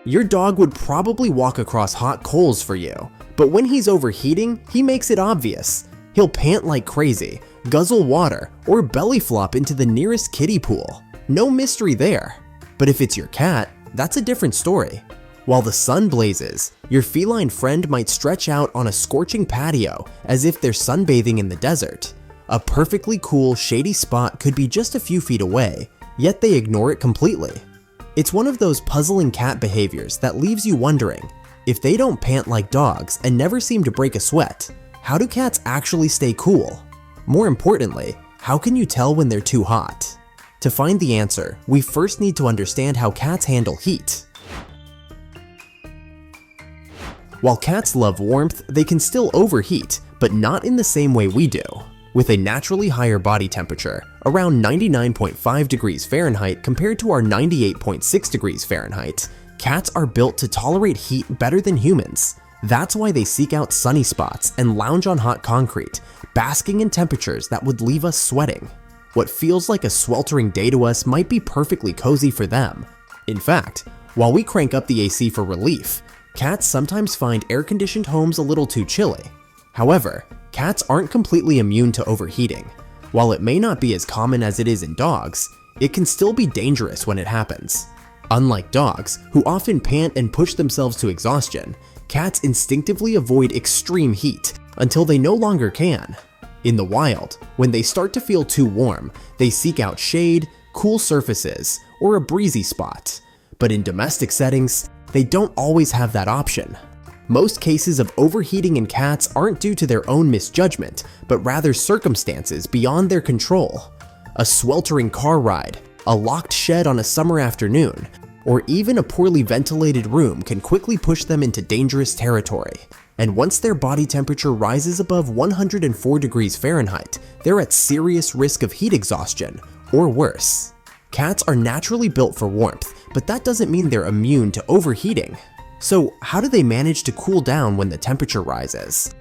Your dog would probably walk across hot coals for you, but when he's overheating, he makes it obvious. He'll pant like crazy, guzzle water, or belly flop into the nearest kiddie pool. No mystery there. But if it's your cat, that's a different story. While the sun blazes, your feline friend might stretch out on a scorching patio as if they're sunbathing in the desert. A perfectly cool, shady spot could be just a few feet away, yet they ignore it completely. It's one of those puzzling cat behaviors that leaves you wondering, if they don't pant like dogs and never seem to break a sweat, how do cats actually stay cool? More importantly, how can you tell when they're too hot? To find the answer, we first need to understand how cats handle heat. While cats love warmth, they can still overheat, but not in the same way we do. With a naturally higher body temperature, around 99.5 degrees Fahrenheit compared to our 98.6 degrees Fahrenheit, cats are built to tolerate heat better than humans. That's why they seek out sunny spots and lounge on hot concrete, basking in temperatures that would leave us sweating. What feels like a sweltering day to us might be perfectly cozy for them. In fact, while we crank up the AC for relief, cats sometimes find air-conditioned homes a little too chilly. However, cats aren't completely immune to overheating. While it may not be as common as it is in dogs, it can still be dangerous when it happens. Unlike dogs, who often pant and push themselves to exhaustion, cats instinctively avoid extreme heat until they no longer can. In the wild, when they start to feel too warm, they seek out shade, cool surfaces, or a breezy spot. But in domestic settings, they don't always have that option. Most cases of overheating in cats aren't due to their own misjudgment, but rather circumstances beyond their control. A sweltering car ride, a locked shed on a summer afternoon, or even a poorly ventilated room can quickly push them into dangerous territory. And once their body temperature rises above 104 degrees Fahrenheit, they're at serious risk of heat exhaustion, or worse. Cats are naturally built for warmth, but that doesn't mean they're immune to overheating. So how do they manage to cool down when the temperature rises?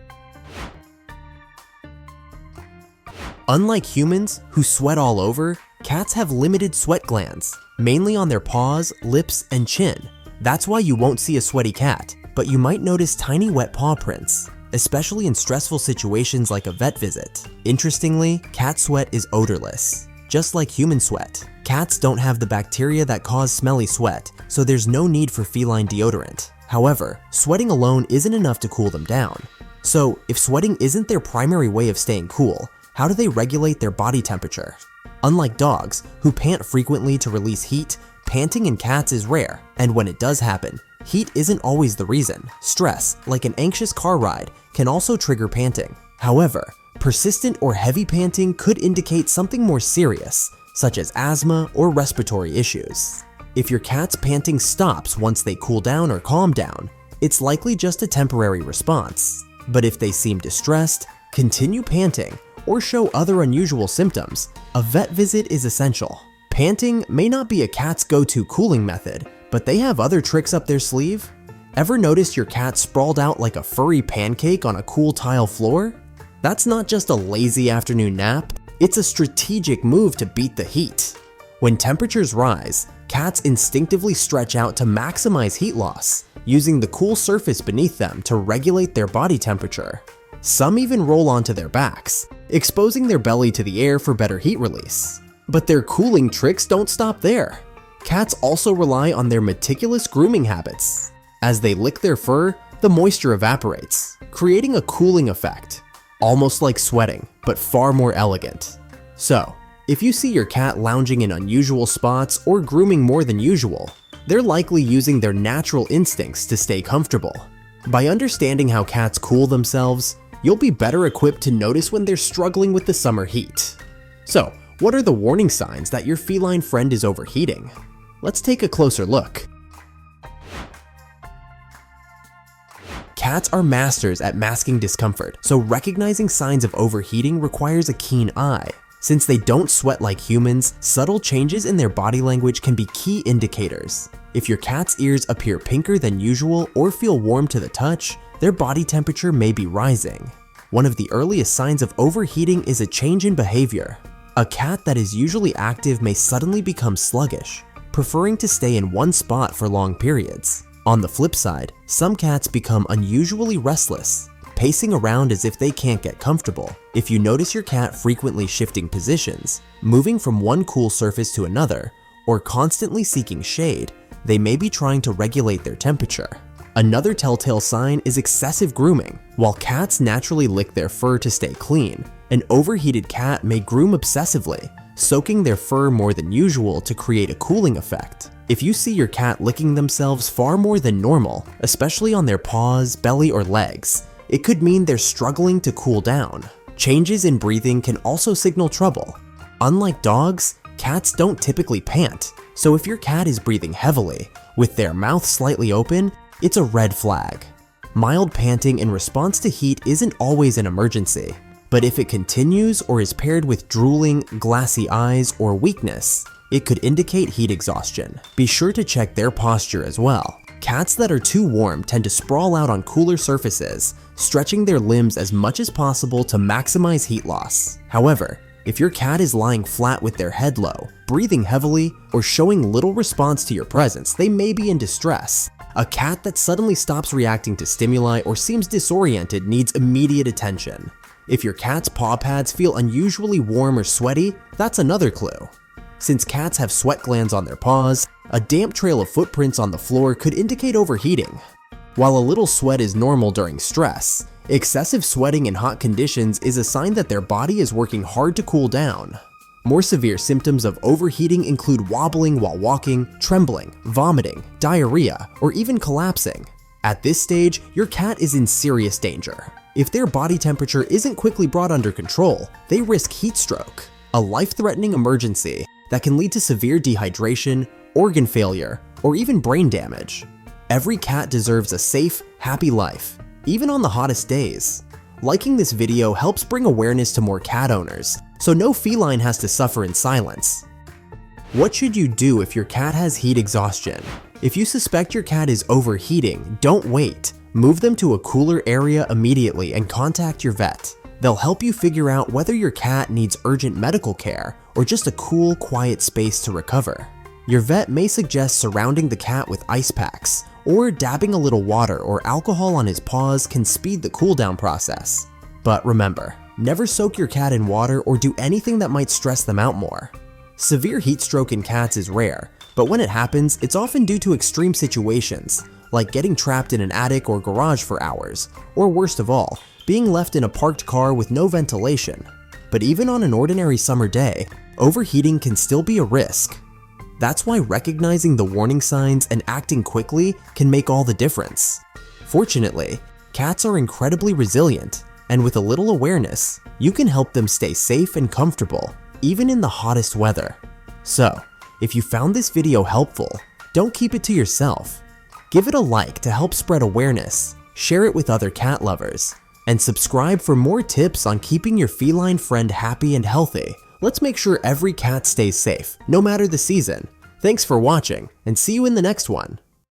Unlike humans, who sweat all over, cats have limited sweat glands, mainly on their paws, lips, and chin. That's why you won't see a sweaty cat, but you might notice tiny wet paw prints, especially in stressful situations like a vet visit. Interestingly, cat sweat is odorless. Just like human sweat, cats don't have the bacteria that cause smelly sweat, so there's no need for feline deodorant. However, sweating alone isn't enough to cool them down. So, if sweating isn't their primary way of staying cool, how do they regulate their body temperature? Unlike dogs, who pant frequently to release heat, panting in cats is rare, and when it does happen, heat isn't always the reason. Stress, like an anxious car ride, can also trigger panting. However, persistent or heavy panting could indicate something more serious, such as asthma or respiratory issues. If your cat's panting stops once they cool down or calm down, it's likely just a temporary response. But if they seem distressed, continue panting, or show other unusual symptoms, a vet visit is essential. Panting may not be a cat's go-to cooling method, but they have other tricks up their sleeve. Ever noticed your cat sprawled out like a furry pancake on a cool tile floor? That's not just a lazy afternoon nap, it's a strategic move to beat the heat. When temperatures rise, cats instinctively stretch out to maximize heat loss, using the cool surface beneath them to regulate their body temperature. Some even roll onto their backs, exposing their belly to the air for better heat release. But their cooling tricks don't stop there. Cats also rely on their meticulous grooming habits. As they lick their fur, the moisture evaporates, creating a cooling effect, almost like sweating, but far more elegant. So, if you see your cat lounging in unusual spots or grooming more than usual, they're likely using their natural instincts to stay comfortable. By understanding how cats cool themselves, you'll be better equipped to notice when they're struggling with the summer heat. So, what are the warning signs that your feline friend is overheating? Let's take a closer look. Cats are masters at masking discomfort, so recognizing signs of overheating requires a keen eye. Since they don't sweat like humans, subtle changes in their body language can be key indicators. If your cat's ears appear pinker than usual or feel warm to the touch, their body temperature may be rising. One of the earliest signs of overheating is a change in behavior. A cat that is usually active may suddenly become sluggish, preferring to stay in one spot for long periods. On the flip side, some cats become unusually restless, pacing around as if they can't get comfortable. If you notice your cat frequently shifting positions, moving from one cool surface to another, or constantly seeking shade, they may be trying to regulate their temperature. Another telltale sign is excessive grooming. While cats naturally lick their fur to stay clean, an overheated cat may groom obsessively, soaking their fur more than usual to create a cooling effect. If you see your cat licking themselves far more than normal, especially on their paws, belly, or legs, it could mean they're struggling to cool down. Changes in breathing can also signal trouble. Unlike dogs, cats don't typically pant, so if your cat is breathing heavily, with their mouth slightly open, it's a red flag. Mild panting in response to heat isn't always an emergency, but if it continues or is paired with drooling, glassy eyes, or weakness, it could indicate heat exhaustion. Be sure to check their posture as well. Cats that are too warm tend to sprawl out on cooler surfaces, stretching their limbs as much as possible to maximize heat loss. However, if your cat is lying flat with their head low, breathing heavily, or showing little response to your presence, they may be in distress. A cat that suddenly stops reacting to stimuli or seems disoriented needs immediate attention. If your cat's paw pads feel unusually warm or sweaty, that's another clue. Since cats have sweat glands on their paws, a damp trail of footprints on the floor could indicate overheating. While a little sweat is normal during stress, excessive sweating in hot conditions is a sign that their body is working hard to cool down. More severe symptoms of overheating include wobbling while walking, trembling, vomiting, diarrhea, or even collapsing. At this stage, your cat is in serious danger. If their body temperature isn't quickly brought under control, they risk heat stroke, a life-threatening emergency that can lead to severe dehydration, organ failure, or even brain damage. Every cat deserves a safe, happy life, even on the hottest days. Liking this video helps bring awareness to more cat owners, so no feline has to suffer in silence. What should you do if your cat has heat exhaustion? If you suspect your cat is overheating, don't wait. Move them to a cooler area immediately and contact your vet. They'll help you figure out whether your cat needs urgent medical care or just a cool, quiet space to recover. Your vet may suggest surrounding the cat with ice packs, or dabbing a little water or alcohol on his paws can speed the cool down process. But remember, never soak your cat in water or do anything that might stress them out more. Severe heat stroke in cats is rare, but when it happens, it's often due to extreme situations, like getting trapped in an attic or garage for hours, or worst of all, being left in a parked car with no ventilation. But even on an ordinary summer day, overheating can still be a risk. That's why recognizing the warning signs and acting quickly can make all the difference. Fortunately, cats are incredibly resilient, and with a little awareness, you can help them stay safe and comfortable, even in the hottest weather. So, if you found this video helpful, don't keep it to yourself. Give it a like to help spread awareness, share it with other cat lovers, and subscribe for more tips on keeping your feline friend happy and healthy. Let's make sure every cat stays safe, no matter the season. Thanks for watching, and see you in the next one.